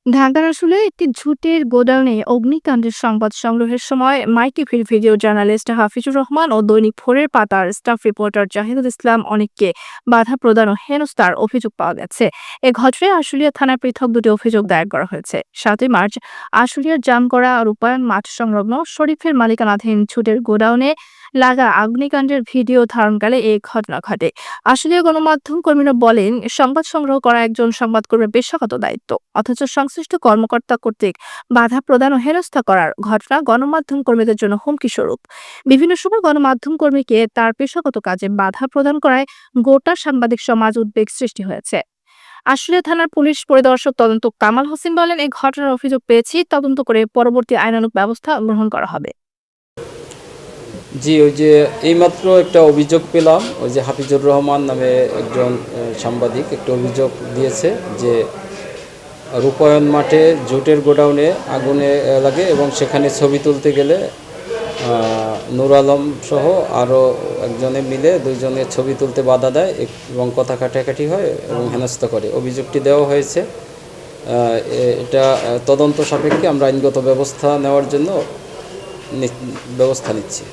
ঢাকার আসলে একটি ঝুটের গোডাউনে অগ্নিকাণ্ডের সংবাদ সংগ্রহের সময় মাইটিভির ভিডিও জার্নালিস্ট হাফিজুর রহমান ও দৈনিক ভোরের পাতার স্টাফ রিপোর্টার জাহিদুল ইসলাম অনেককে বাধা প্রদান ও হেনস্থার অভিযোগ পাওয়া গেছে। এ ঘটনায় আশুলিয়া থানায় পৃথক দুটি অভিযোগ দায়ের করা হয়েছে। ৭ই মার্চ আশুলিয়ার জামগড়া রূপায়ণ মাঠ সংলগ্ন শরীফের মালিকানাধীন ঝুটের গোডাউনে লাগা অগ্নিকাণ্ডের ভিডিও ধারণকালে এই ঘটনা ঘটে। আশুলিয়া গণমাধ্যম কর্মীরা বলেন, সংবাদ সংগ্রহ করা একজন সংবাদকর্মীর পেশাগত দায়িত্ব, অথচ সংশ্লিষ্ট কর্মকর্তা কর্তৃক বাধা প্রদান ও হেনস্থা করার ঘটনা গণমাধ্যম কর্মীদের জন্য হুমকি স্বরূপ। বিভিন্ন সময় গণমাধ্যম কর্মীকে তার পেশাগত কাজে বাধা প্রদান করায় গোটা সাংবাদিক সমাজ উদ্বেগ সৃষ্টি হয়েছে। আশুলিয়া থানার পুলিশ পরিদর্শক তদন্ত কামাল হোসেন বলেন, এই ঘটনার অভিযোগ পেয়েছি, তদন্ত করে পরবর্তী আইনানুগ ব্যবস্থা গ্রহণ করা হবে। জি, ওই যে এইমাত্র একটা অভিযোগ পেলাম, ওই যে হাফিজুর রহমান নামে একজন সাংবাদিক একটা অভিযোগ দিয়েছে যে রূপায়ণ মাঠে জুটের গোডাউনে আগুনে লাগে এবং সেখানে ছবি তুলতে গেলে নূর আলম সহ আরও একজনে মিলে দুইজনে ছবি তুলতে বাধা দেয় এবং কথা কাটাকাটি হয় এবং হেনস্থা করে। অভিযোগটি দেওয়া হয়েছে। এটা তদন্ত সাপেক্ষে আমরা আইনগত ব্যবস্থা নেওয়ার জন্য ব্যবস্থা নিচ্ছি।